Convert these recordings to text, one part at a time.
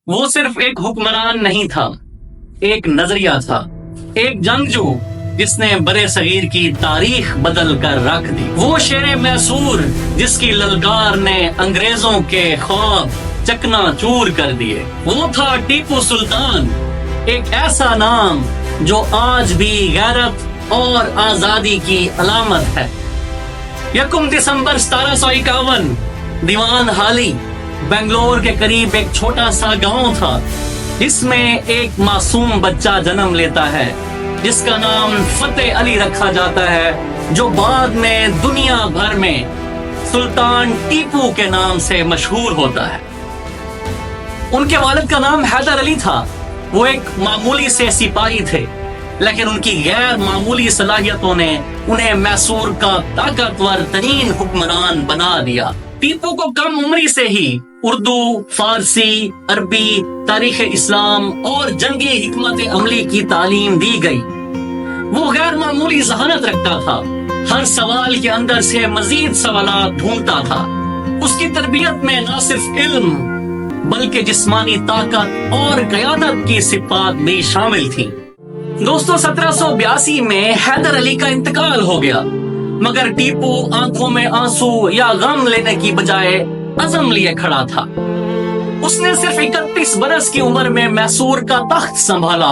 وہ صرف ایک حکمران نہیں تھا، ایک نظریہ تھا، ایک جنگجو جس نے برے صغیر کی تاریخ بدل کر رکھ دی۔ وہ شیر میسور جس کی للکار نے انگریزوں کے خواب چکنا چور کر دیے۔ وہ تھا ٹیپو سلطان، ایک ایسا نام جو آج بھی غیرت اور آزادی کی علامت ہے۔ 1 دسمبر 1751 دیوان حالی بنگلور کے قریب ایک چھوٹا سا گاؤں تھا جس میں ایک معصوم بچہ جنم لیتا ہے جس کا نام فتح علی رکھا جاتا ہے، جو بعد میں دنیا بھر میں سلطان ٹیپو کے نام سے مشہور ہوتا ہے۔ ان کے والد کا نام حیدر علی تھا۔ وہ ایک معمولی سے سپاہی تھے، لیکن ان کی غیر معمولی صلاحیتوں نے انہیں میسور کا طاقتور ترین حکمران بنا دیا۔ ٹیپو کو کم عمری سے ہی اردو، فارسی، عربی، تاریخ اسلام اور جنگی حکمت عملی کی تعلیم دی گئی۔ وہ غیر معمولی ذہانت رکھتا تھا، ہر سوال کے اندر سے مزید سوالات ڈھونڈتا تھا۔ اس کی تربیت میں نہ صرف علم بلکہ جسمانی طاقت اور قیادت کی صفات بھی شامل تھی۔ دوستو 1782 میں حیدر علی کا انتقال ہو گیا، مگر ٹیپو آنکھوں میں آنسو یا غم لینے کی بجائے عزم لیے کھڑا تھا۔ اس نے صرف 31 برس کی عمر میں میسور کا تخت سنبھالا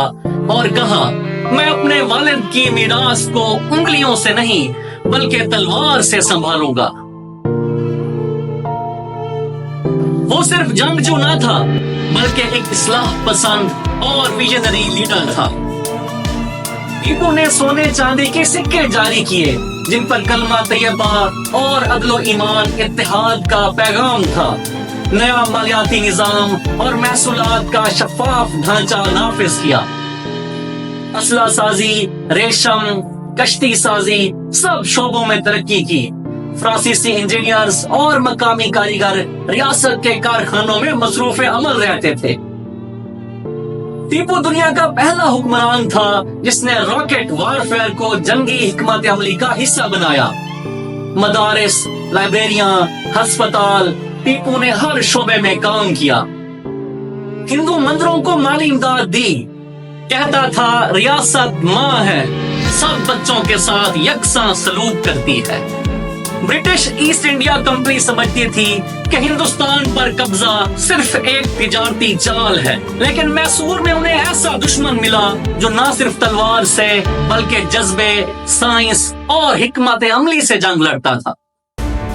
اور کہا، میں اپنے والد کی میراث کو انگلیوں سے نہیں بلکہ تلوار سے سنبھالوں گا۔ وہ صرف جنگجو نہ تھا بلکہ ایک اصلاح پسند اور ویژنری لیڈر تھا۔ ٹیپو نے سونے چاندی کے سکے جاری کیے جن پر کلمہ طیبہ اور عدل و ایمان اتحاد کا پیغام تھا۔ نیا مالیاتی نظام اور محصولات کا شفاف ڈھانچہ نافذ کیا۔ اسلحہ سازی، ریشم، کشتی سازی، سب شعبوں میں ترقی کی۔ فرانسیسی انجینئرز اور مقامی کاریگر ریاست کے کارخانوں میں مصروف عمل رہتے تھے۔ ٹیپو دنیا کا پہلا حکمران تھا جس نے راکٹ وارفیئر کو جنگی حکمت عملی کا حصہ بنایا۔ مدارس، لائبریریاں، ہسپتال، ٹیپو نے ہر شعبے میں کام کیا۔ ہندو مندروں کو مالی امداد دی۔ کہتا تھا، ریاست ماں ہے، سب بچوں کے ساتھ یکساں سلوک کرتی ہے۔ برٹش ایسٹ انڈیا کمپنی سمجھتی تھی کہ ہندوستان پر قبضہ صرف ایک تجارتی چال ہے، لیکن میسور میں انہیں ایسا دشمن ملا جو نہ صرف تلوار سے بلکہ جذبے، سائنس اور حکمت عملی سے جنگ لڑتا تھا۔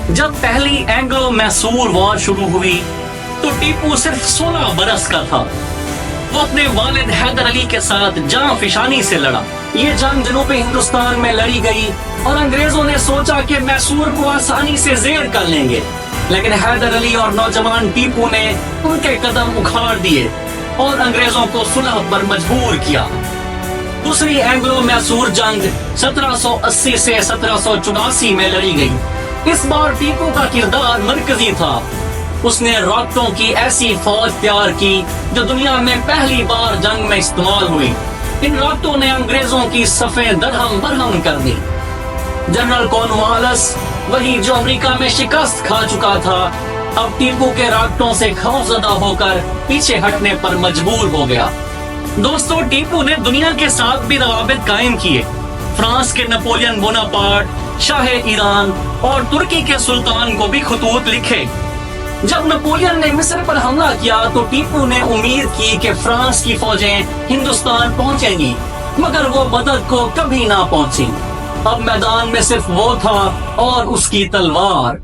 جب پہلی اینگلو میسور وار شروع ہوئی تو ٹیپو صرف 16 برس کا تھا۔ وہ اپنے والد حیدر علی کے ساتھ جاں فشانی سے لڑا۔ یہ جنگ جنوبی ہندوستان میں لڑی گئی اور انگریزوں نے سوچا کہ میسور کو آسانی سے زیر کر لیں گے، لیکن حیدر علی اور نوجوان ٹیپو نے ان کے قدم اکھاڑ دیے اور انگریزوں کو صلح پر مجبور کیا۔ دوسری اینگلو میسور جنگ 1780 سے 1784 میں لڑی گئی۔ اس بار ٹیپو کا کردار مرکزی تھا۔ اس نے راکٹوں کی ایسی فوج تیار کی جو دنیا میں پہلی بار جنگ میں استعمال ہوئی۔ ان راکٹوں نے انگریزوں کی صفیں درہم برہم کر دی۔ جنرل کورنوالیس، وہی جو امریکہ میں شکست کھا چکا تھا، اب ٹیپو کے راکٹوں سے خوفزدہ ہو کر پیچھے ہٹنے پر مجبور ہو گیا۔ دوستو ٹیپو نے دنیا کے ساتھ بھی روابط قائم کیے۔ فرانس کے نپولین بوناپارٹ، شاہ ایران اور ترکی کے سلطان کو بھی خطوط لکھے۔ جب نپولین نے مصر پر حملہ کیا تو ٹیپو نے امید کی کہ فرانس کی فوجیں ہندوستان پہنچیں گی، مگر وہ مدد کو کبھی نہ پہنچی۔ اب میدان میں صرف وہ تھا اور اس کی تلوار۔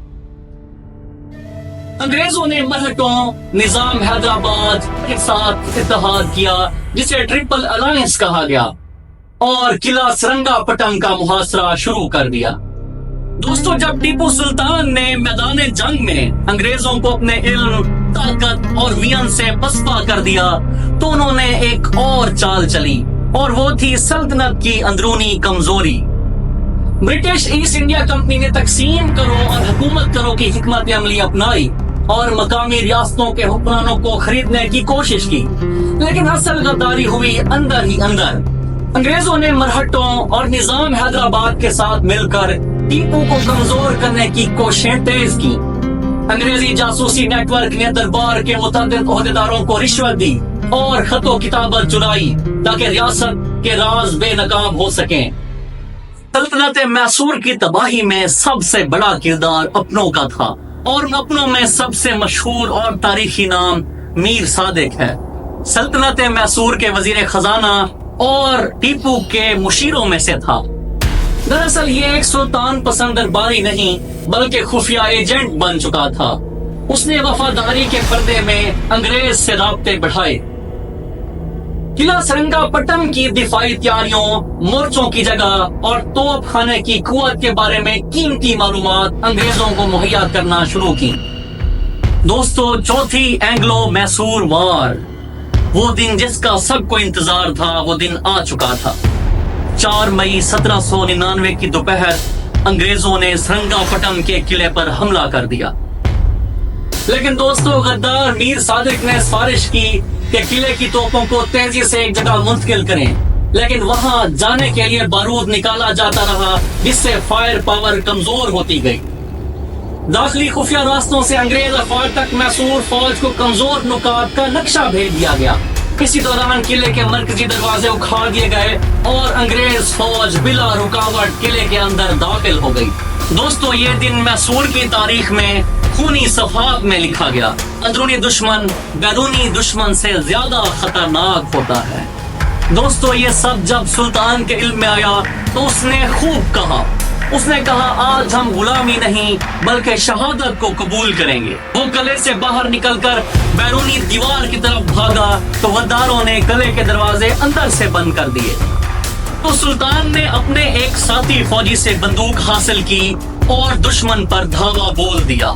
انگریزوں نے مرہٹوں، نظام حیدرآباد کے ساتھ اتحاد کیا جسے ٹرپل الائنس کہا گیا، اور قلعہ سرنگا پٹم کا محاصرہ شروع کر دیا۔ دوستو جب ٹیپو سلطان نے میدان جنگ میں انگریزوں کو اپنے علم، طاقت اور وین سے پسپا کر دیا تو انہوں نے ایک اور چال چلی، اور وہ تھی سلطنت کی اندرونی کمزوری۔ برٹش ایسٹ انڈیا کمپنی نے تقسیم کرو اور حکومت کرو کی حکمت عملی اپنائی اور مقامی ریاستوں کے حکمرانوں کو خریدنے کی کوشش کی، لیکن اصل غداری ہوئی اندر ہی اندر۔ انگریزوں نے مرہٹوں اور نظام حیدرآباد کے ساتھ مل کر ٹیپو کو کمزور کرنے کی کوششیں تیز کی۔ انگریزی جاسوسی نیٹ ورک نے دربار کے متعدد عہدیداروں کو رشوت دی اور خط و کتابت چلائی تاکہ ریاست کے راز بے نقاب ہو سکیں۔ سلطنت میسور کی تباہی میں سب سے بڑا کردار اپنوں کا تھا، اور ان اپنوں میں سب سے مشہور اور تاریخی نام میر صادق ہے۔ سلطنت میسور کے وزیر خزانہ اور ٹیپو کے مشیروں میں سے تھا۔ دراصل یہ ایک سلطان پسند درباری نہیں بلکہ خفیہ ایجنٹ بن چکا تھا۔ اس نے وفاداری کے پردے میں انگریز سے رابطے بڑھائے۔ قلعہ سرنگا پٹم کی دفاعی تیاریوں، مورچوں کی جگہ اور توپ خانے کی قوت کے بارے میں قیمتی معلومات انگریزوں کو مہیا کرنا شروع کی۔ دوستو، چوتھی اینگلو میسور وار، وہ دن جس کا سب کو انتظار تھا، وہ دن آ چکا تھا۔ 4 مئی 1799 کی دوپہر انگریزوں نے سرنگا پٹم کے قلعے پر حملہ کر دیا، لیکن دوستو غدار میر صادق نے سفارش کی کہ قلعے کی توپوں کو تیزی سے ایک جگہ منتقل کریں، لیکن وہاں جانے کے لیے بارود نکالا جاتا رہا جس سے فائر پاور کمزور ہوتی گئی۔ داخلی خفیہ راستوں سے انگریز افواج تک میسور فوج کو کمزور نکات کا نقشہ بھیج دیا گیا۔ اسی دوران قلعے کے مرکزی دروازے اکھاڑ دیے گئے اور انگریز فوج بلا رکاوٹ قلعے کے اندر داخل ہو گئی۔ دوستو، یہ دن میسور کی تاریخ میں خونی صفحات میں لکھا گیا۔ اندرونی دشمن بیرونی دشمن سے زیادہ خطرناک ہوتا ہے۔ دوستو، یہ سب جب سلطان کے علم میں آیا تو اس نے خوب کہا، اس نے کہا آج ہم غلامی نہیں بلکہ شہادت کو قبول کریں گے۔ وہ قلعے سے باہر نکل کر بیرونی دیوار کی طرف بھاگا تو غداروں نے قلعے کے دروازے اندر سے بند کر دیے۔ تو سلطان نے اپنے ایک ساتھی فوجی سے بندوق حاصل کی اور دشمن پر دھاوا بول دیا۔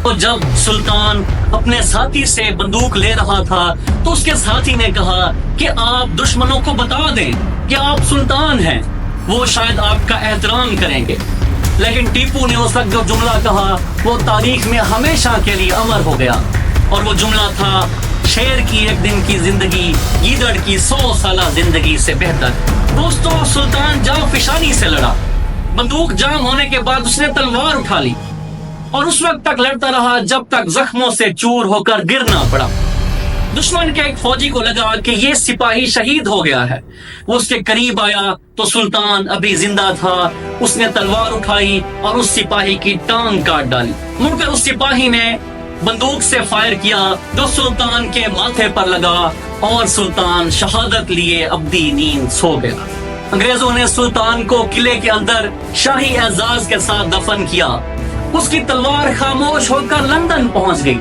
تو جب سلطان اپنے ساتھی سے بندوق لے رہا تھا تو اس کے ساتھی نے کہا کہ آپ دشمنوں کو بتا دیں کہ آپ سلطان ہیں، وہ شاید آپ کا احترام کریں گے۔ لیکن ٹیپو نے اس وقت جو جملہ کہا وہ تاریخ میں ہمیشہ کے لیے امر ہو گیا، اور وہ جملہ تھا، شیر کی ایک دن کی زندگی گیدڑ کی 100 سالہ زندگی سے بہتر۔ دوستو، سلطان جاں فشانی سے لڑا۔ بندوق جام ہونے کے بعد اس نے تلوار اٹھا لی اور اس وقت تک لڑتا رہا جب تک زخموں سے چور ہو کر گر نہ پڑا۔ دشمن کے ایک فوجی کو لگا کہ یہ سپاہی شہید ہو گیا ہے۔ وہ اس کے قریب آیا تو سلطان ابھی زندہ تھا۔ اس نے تلوار اٹھائی اور اس سپاہی کی ٹانگ کاٹ ڈالی۔ مڑ کر اس سپاہی نے بندوق سے فائر کیا جو سلطان کے ماتھے پر لگا اور سلطان شہادت لیے ابدی نیند سو گیا۔ انگریزوں نے سلطان کو قلعے کے اندر شاہی اعزاز کے ساتھ دفن کیا۔ اس کی تلوار خاموش ہو کر لندن پہنچ گئی،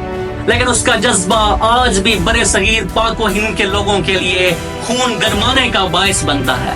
لیکن اس کا جذبہ آج بھی برصغیر پاک و ہند کے لوگوں کے لیے خون گرمانے کا باعث بنتا ہے۔